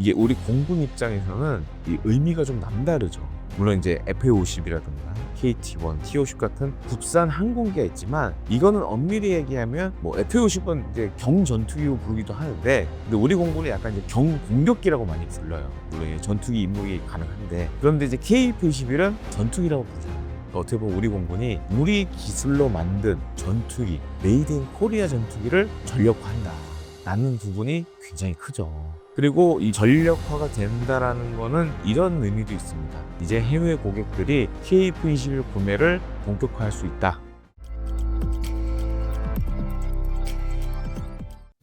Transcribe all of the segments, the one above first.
이게 우리 공군 입장에서는 이 의미가 좀 남다르죠. 물론 이제 FA50이라든가 KT-1, T-50 같은 국산 항공기가 있지만 이거는 엄밀히 얘기하면 뭐 FA50은 이제 경전투기로 부르기도 하는데 근데 우리 공군은 약간 이제 경공격기라고 많이 불러요. 물론 전투기 임무가 가능한데 그런데 이제 KF-21은 전투기라고 부르잖아요. 어떻게 보면 우리 공군이 우리 기술로 만든 전투기, 메이드 인 코리아 전투기를 전력화한다 라는 부분이 굉장히 크죠. 그리고 이 전력화가 된다라는 거는 이런 의미도 있습니다. 이제 해외 고객들이 KF-21 구매를 본격화할 수 있다.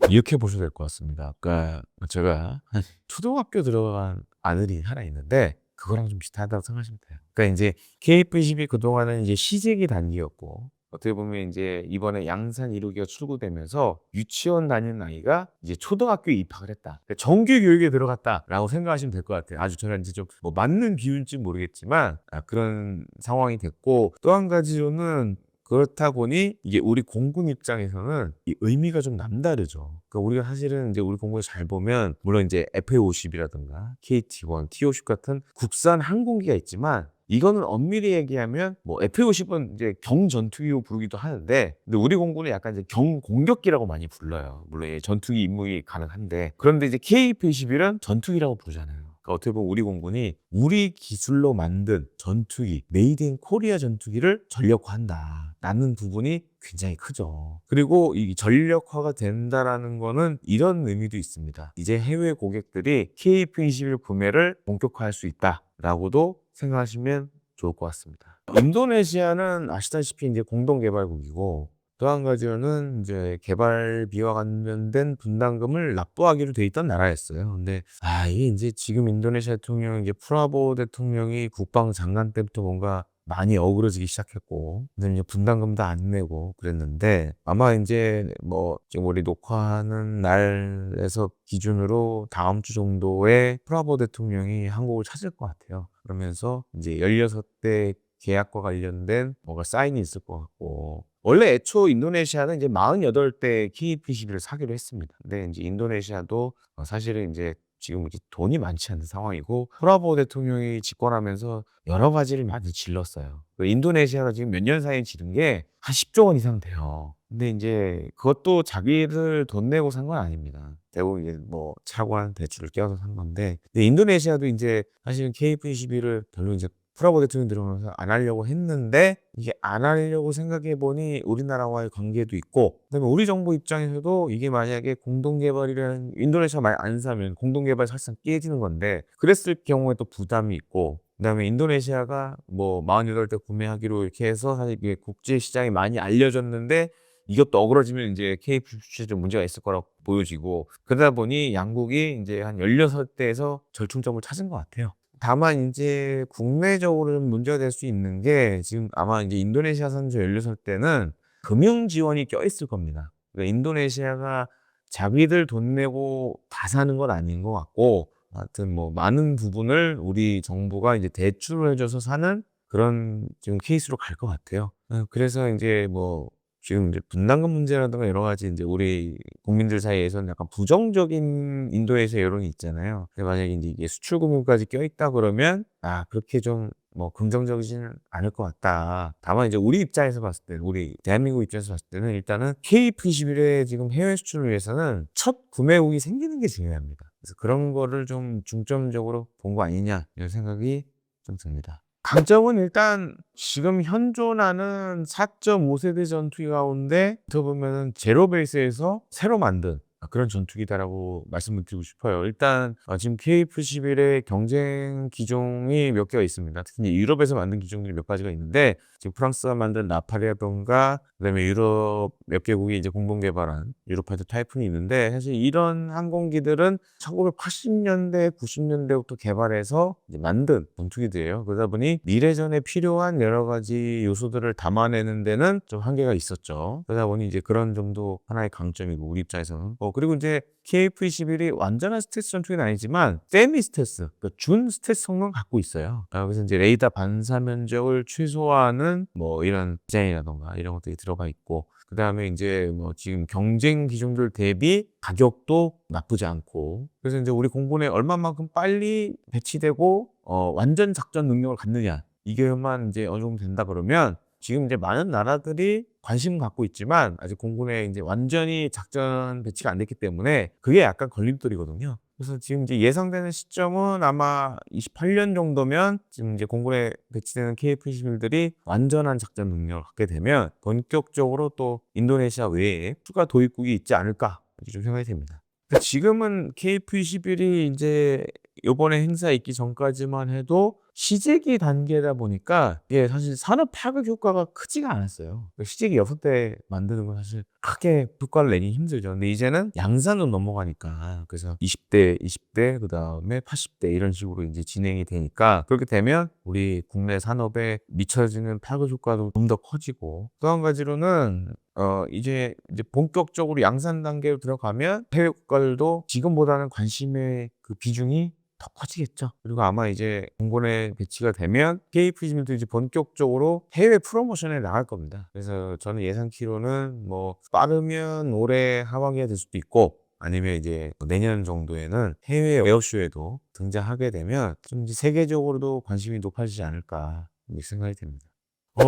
이렇게 보셔도 될 것 같습니다. 아까 제가 초등학교 들어간 아들이 하나 있는데 그거랑 좀 비슷하다고 생각하시면 돼요. 그러니까 이제 KF-21 그동안은 이제 시제기 단기였고 어떻게 보면 이제 이번에 양산 1호기가 출고되면서 유치원 다니는 아이가 이제 초등학교에 입학을 했다. 그러니까 정규 교육에 들어갔다라고 생각하시면 될 것 같아요. 아주 저는 이제 좀 뭐 맞는 비율인지 모르겠지만 그런 상황이 됐고 또 한 가지로는 그렇다 보니 이게 우리 공군 입장에서는 이 의미가 좀 남다르죠. 그러니까 우리가 사실은 이제 우리 공군을 잘 보면 물론 이제 FA50이라든가 KT-1, T-50 같은 국산 항공기가 있지만 이거는 엄밀히 얘기하면 뭐 FA50은 이제 경전투기로 부르기도 하는데 근데 우리 공군은 약간 이제 경공격기라고 많이 불러요. 물론 전투기 임무가 가능한데 그런데 이제 KF-21은 전투기라고 부르잖아요. 그러니까 어떻게 보면 우리 공군이 우리 기술로 만든 전투기, 메이드 인 코리아 전투기를 전력화한다 라는 부분이 굉장히 크죠. 그리고 이 전력화가 된다라는 거는 이런 의미도 있습니다. 이제 해외 고객들이 KF-21 구매를 본격화할 수 있다라고도 생각하시면 좋을 것 같습니다. 인도네시아는 아시다시피 이제 공동 개발국이고 또 한 가지는 이제 개발비와 관련된 분담금을 납부하기로 돼 있던 나라였어요. 근데 이게 이제 지금 인도네시아 대통령 이제 프라보 대통령이 국방장관 때부터 뭔가 많이 어그러지기 시작했고, 근데 이제 분담금도 안 내고 그랬는데 아마 이제 뭐 지금 우리 녹화하는 날에서 기준으로 다음 주 정도에 프라보 대통령이 한국을 찾을 것 같아요. 그러면서 이제 16대 계약과 관련된 뭐가 사인이 있을 것 같고 원래 애초 인도네시아는 이제 48대 KF-21을 사기로 했습니다. 근데 이제 인도네시아도 사실은 이제 지금 이제 돈이 많지 않은 상황이고 프라보 대통령이 집권하면서 여러 가지를 많이 질렀어요. 인도네시아가 지금 몇 년 사이에 지른 게 한 10조 원 이상 돼요. 근데 이제 그것도 자기들 돈 내고 산 건 아닙니다. 대부분 이제 뭐 차관 대출을 껴서 산 건데 근데 인도네시아도 이제 사실은 KF-21을 별로 이제 프라보 대통령이 들어오면서 안 하려고 했는데 이게 안 하려고 생각해 보니 우리나라와의 관계도 있고 그다음에 우리 정부 입장에서도 이게 만약에 공동개발이라는 인도네시아 말 안 사면 공동개발 사실상 깨지는 건데 그랬을 경우에 또 부담이 있고 그다음에 인도네시아가 뭐 48대 구매하기로 이렇게 해서 사실 이게 국제 시장에 많이 알려졌는데 이것도 어그러지면 이제 KF-17에 문제가 있을 거라고 보여지고 그러다 보니 양국이 이제 한 16대에서 절충점을 찾은 것 같아요. 다만 이제 국내적으로는 문제가 될 수 있는 게 지금 아마 이제 인도네시아 선수 16대는 금융 지원이 껴있을 겁니다. 그러니까 인도네시아가 자기들 돈 내고 다 사는 건 아닌 것 같고 하여튼 뭐 많은 부분을 우리 정부가 이제 대출을 해줘서 사는 그런 지금 케이스로 갈 것 같아요. 그래서 이제 뭐 지금 이제 분담금 문제라든가 여러 가지 이제 우리 국민들 사이에서는 약간 부정적인 인도에서 여론이 있잖아요. 근데 만약에 이제 이게 수출 금융까지 껴있다 그러면 그렇게 좀 뭐 긍정적이지는 않을 것 같다. 다만 이제 우리 입장에서 봤을 때, 우리 대한민국 입장에서 봤을 때는 일단은 KF-21의 지금 해외 수출을 위해서는 첫 구매국이 생기는 게 중요합니다. 그래서 그런 거를 좀 중점적으로 본 거 아니냐 이런 생각이 좀 듭니다. 강점은 일단 지금 현존하는 4.5세대 전투기 가운데 어떻게 보면은 제로 베이스에서 새로 만든 그런 전투기다라고 말씀을 드리고 싶어요. 일단 지금 KF-11의 경쟁 기종이 몇 개가 있습니다. 특히 유럽에서 만든 기종들이 몇 가지가 있는데 지금 프랑스가 만든 라파리아던가 그다음에 유럽 몇 개국이 이제 공동 개발한 유로파이터 타이푼이 있는데 사실 이런 항공기들은 1980년대, 90년대부터 개발해서 이제 만든 전투기들이에요. 그러다 보니 미래전에 필요한 여러 가지 요소들을 담아내는 데는 좀 한계가 있었죠. 그러다 보니 이제 그런 점도 하나의 강점이고 우리 입장에서는 그리고 이제 KF-21이 완전한 스텔스 전투기는 아니지만 세미 스텔스, 그러니까 준 스텔스 성능을 갖고 있어요. 그래서 이제 레이더 반사 면적을 최소화하는 뭐 이런 디자인이라던가 이런 것들이 들어가 있고, 그다음에 이제 뭐 지금 경쟁 기종들 대비 가격도 나쁘지 않고, 그래서 이제 우리 공군에 얼마만큼 빨리 배치되고 완전 작전 능력을 갖느냐, 이게만 이제 어느 정도 된다 그러면, 지금 이제 많은 나라들이 관심을 갖고 있지만 아직 공군에 이제 완전히 작전 배치가 안 됐기 때문에 그게 약간 걸림돌이거든요. 그래서 지금 이제 예상되는 시점은 아마 28년 정도면 지금 이제 공군에 배치되는 KF-21들이 완전한 작전 능력을 갖게 되면 본격적으로 또 인도네시아 외에 추가 도입국이 있지 않을까 이렇게 좀 생각이 됩니다. 근데 지금은 KF-21이 이제 요번에 행사에 있기 전까지만 해도 시제기 단계다 보니까 이게 사실 산업 파급 효과가 크지가 않았어요. 시제기 6대 만드는 건 사실 크게 효과를 내기 힘들죠. 근데 이제는 양산으로 넘어가니까, 그래서 20대, 20대, 그 다음에 80대 이런 식으로 이제 진행이 되니까, 그렇게 되면 우리 국내 산업에 미쳐지는 파급 효과도 좀 더 커지고, 또 한 가지로는 이제 본격적으로 양산 단계로 들어가면 해외 국가들도 지금보다는 관심의 그 비중이 더 커지겠죠. 그리고 아마 이제 공군에 배치가 되면 KF-21도 이제 본격적으로 해외 프로모션에 나갈 겁니다. 그래서 저는 예상키로는 뭐 빠르면 올해 하반기가 될 수도 있고, 아니면 이제 내년 정도에는 해외 에어쇼에도 등장하게 되면 좀 이제 세계적으로도 관심이 높아지지 않을까 이렇게 생각이 됩니다.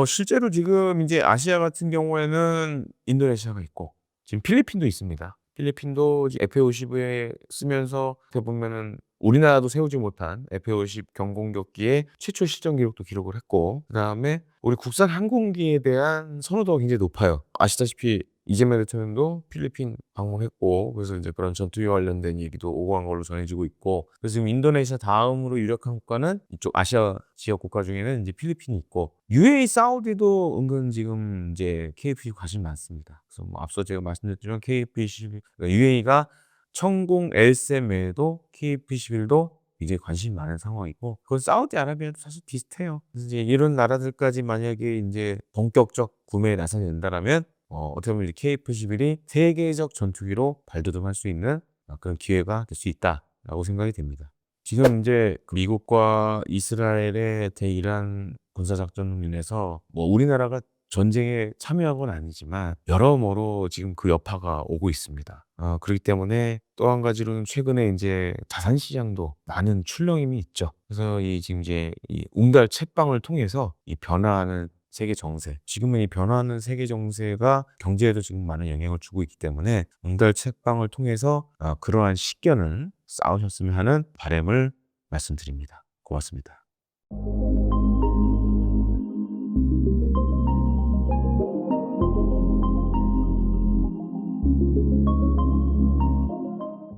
실제로 지금 이제 아시아 같은 경우에는 인도네시아가 있고, 지금 필리핀도 있습니다. 필리핀도 F-50에 쓰면서 어떻게 보면은 우리나라도 세우지 못한 F-50 경공격기의 최초 실전 기록도 기록을 했고, 그다음에 우리 국산 항공기에 대한 선호도가 굉장히 높아요. 아시다시피 이재명 대통령도 필리핀 방문했고, 그래서 이제 그런 전투기 관련된 얘기도 오고 간 걸로 전해지고 있고, 그래서 지금 인도네시아 다음으로 유력한 국가는 이쪽 아시아 지역 국가 중에는 이제 필리핀이 있고, UAE, 사우디도 은근 지금 이제 KF-21 관심이 많습니다. 그래서 뭐 앞서 제가 말씀드렸지만 KF-21, UAE가 천공 LSM 외에도 KF-21도 이제 관심이 많은 상황이고, 그건 사우디아라비아도 사실 비슷해요. 그래서 이제 이런 나라들까지 만약에 이제 본격적 구매에 나서게 된다라면 어떻게 보면 KF-21이 세계적 전투기로 발돋움할 수 있는 그런 기회가 될 수 있다라고 생각이 됩니다. 지금 이제 미국과 이스라엘의 대이란 군사작전으로 인해서 뭐 우리나라가 전쟁에 참여한 아니지만 여러모로 지금 그 여파가 오고 있습니다. 그렇기 때문에 또 한 가지로는 최근에 이제 자산 시장도 많은 출렁임이 있죠. 그래서 이 지금 이제 이 웅달 책방을 통해서 이 변화하는 세계 정세, 지금은 이 변화하는 세계 정세가 경제에도 지금 많은 영향을 주고 있기 때문에 웅달 책방을 통해서 그러한 식견을 쌓으셨으면 하는 바람을 말씀드립니다. 고맙습니다.